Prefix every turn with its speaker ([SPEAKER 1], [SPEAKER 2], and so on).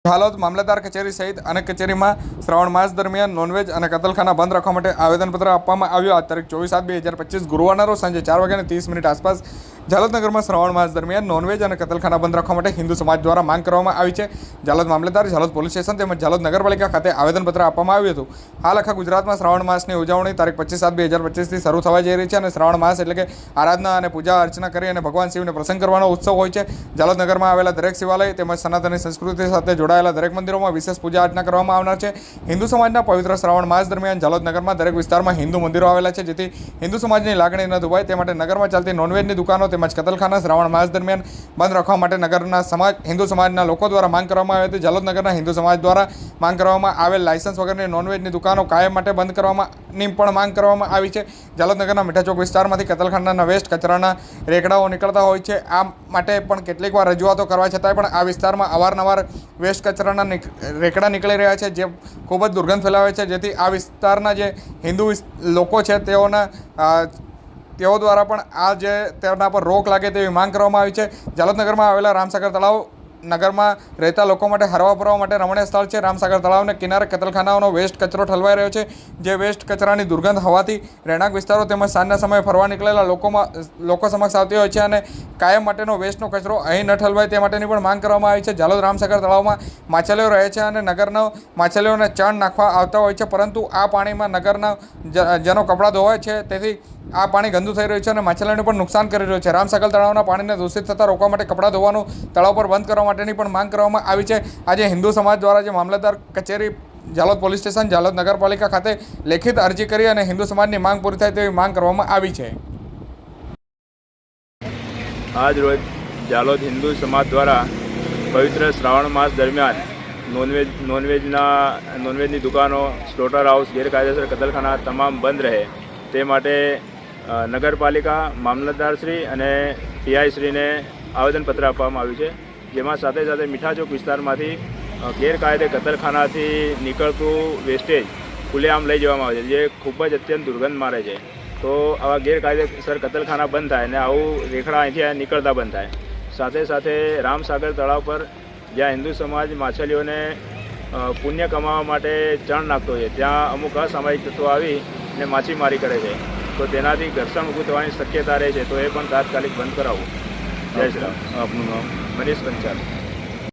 [SPEAKER 1] હાલોદ મામલતદાર કચેરી સહિત અનેક કચેરીમાં શ્રાવણ માસ દરમિયાન નોનવેજ અને કતલખાના બંધ રાખવા માટે આવેદનપત્ર આપવામાં આવ્યું. આ તારીખ 24/7/2025 ગુરુવારના રોજ સાંજે 4:30 આસપાસ ઝાલોદનગરમાં શ્રાવણ માસ દરમિયાન નોનવેજ અને કતલખાના બંધ રાખવા માટે હિન્દુ સમાજ દ્વારા માંગ કરવામાં આવી છે. ઝાલોદ મામલતદાર, ઝાલોદ પોલીસ સ્ટેશન તેમજ ઝાલોદ નગરપાલિકા ખાતે આવેદનપત્ર આપવામાં આવ્યું હતું. હાલ આખા ગુજરાતમાં શ્રાવણ માસની ઉજવણી તારીખ 25/7/2025થી શરૂ થવા જઈ રહી છે અને શ્રાવણ માસ એટલે કે આરાધના અને પૂજા અર્ચના કરી અને ભગવાન શિવને પ્રસન્ન કરવાનો ઉત્સવ હોય છે. ઝાલોદ નગરમાં આવેલા દરેક શિવાલય તેમજ સનાતની સંસ્કૃતિ સાથે જોડાયેલા દરેક મંદિરોમાં વિશેષ પૂજા અર્ચના કરવામાં આવનાર છે. હિન્દુ સમાજના પવિત્ર શ્રાવણ માસ દરમિયાન ઝાલોદ નગરમાં દરેક વિસ્તારમાં હિન્દુ મંદિરો આવેલા છે, જેથી હિન્દુ સમાજની લાગણી ન દુભાય તે માટે નગરમાં ચાલતી નોનવેજની દુકાનો તેમજ કતલખાના શ્રાવણ માસ દરમિયાન બંધ રાખવા માટે નગરના હિન્દુ સમાજના લોકો દ્વારા માંગ કરવામાં આવી હતી. ઝાલોદ નગરના હિન્દુ સમાજ દ્વારા માંગ કરવામાં આવેલ લાયસન્સ વગરની નોનવેજની દુકાનો કાયમ માટે બંધ કરવાની પણ માંગ કરવામાં આવી છે. ઝાલોદ નગરના મીઠા ચોક વિસ્તારમાંથી કતલખાનાના વેસ્ટ કચરાના રેકડાઓ નીકળતા હોય છે. આ માટે પણ કેટલીક વાર રજૂઆતો કરવા છતાંય પણ આ વિસ્તારમાં અવારનવાર વેસ્ટ કચરાના રેકડા નીકળી રહ્યા છે, જે ખૂબ જ દુર્ગંધ ફેલાવે છે, જેથી આ વિસ્તારના જે હિન્દુ લોકો છે તેઓ દ્વારા પણ તેના પર રોક લાગે તેવી માંગ કરવામાં આવી છે. ઝાલોદ નગરમાં આવેલા રામસાગર તળાવ નગરમાં રહેતા લોકો માટે હરવા ફરવા માટે રમણીય સ્થળ છે. રામસાગર તળાવને કિનારે કતલખાનાઓનો વેસ્ટ કચરો ઠલવાઈ રહ્યો છે, જે વેસ્ટ કચરાની દુર્ગંધ હોવાથી રહેણાંક વિસ્તારો તેમજ સાંજના સમયે ફરવા નીકળેલા લોકો સમક્ષ આવતી હોય છે અને કાયમ માટેનો વેસ્ટનો કચરો અહીં ન ઠલવાય તે માટેની પણ માંગ કરવામાં આવી છે. ઝાલોદ રામસાગર તળાવમાં માછલીઓ રહે છે અને નગરના માછલીઓને ચણ નાખવા આવતા હોય છે, પરંતુ આ પાણીમાં નગરના જેનો કપડાં ધોવાય છે, તેથી આ પાણી ગંદુ થઈ રહ્યું છે અને માછલીઓને પણ નુકસાન કરી રહ્યું છે. રામસાગર તળાવના પાણીને દૂષિત થતાં રોકવા માટે કપડાં ધોવાનું તળાવ પર બંધ કરવા માટેની પણ માંગ કરવામાં આવી છે. આજે હિન્દુ સમાજ દ્વારા જે મામલતદાર કચેરી, ઝાલોદ પોલીસ સ્ટેશન, ઝાલોદ નગરપાલિકા ખાતે લેખિત અરજી કરી અને હિન્દુ સમાજની માંગ પૂરી થાય તેવી માંગ કરવામાં આવી છે.
[SPEAKER 2] આજ રોજ ઝાલોદ હિન્દુ સમાજ દ્વારા પવિત્ર શ્રાવણ માસ દરમિયાન નોનવેજની દુકાનો, સ્લોટર હાઉસ, ગેરકાયદેસર કતલખાના તમામ બંધ રહે તે માટે નગરપાલિકા, મામલતદારશ્રી અને પીઆઈશ્રીને આવેદનપત્ર આપવામાં આવ્યું છે, જેમાં સાથે સાથે મીઠા ચોક વિસ્તારમાંથી ગેરકાયદે કતલખાનાથી નીકળતું વેસ્ટેજ ખુલ્લેઆમ લઈ જવામાં આવે છે, જે ખૂબ જ અત્યંત દુર્ગંધ મારે છે. તો આવા ગેરકાયદેસર કતલખાના બંધ થાય અને આવું રેખડા અહીંથી નીકળતા બંધ થાય. સાથે સાથે રામસાગર તળાવ પર જ્યાં હિન્દુ સમાજ માછલીઓને પુણ્ય કમાવા માટે ચણ નાખતો હોય, ત્યાં અમુક અસામાયિક તત્વો આવી અને માછીમારી કરે છે, તો તેનાથી ઘર્ષણ ઊભું થવાની શક્યતા રહે છે, તો એ પણ તાત્કાલિક બંધ કરાવવું. જય શ્રી રામ. આપનું નામ? મનીષ પંચાલ.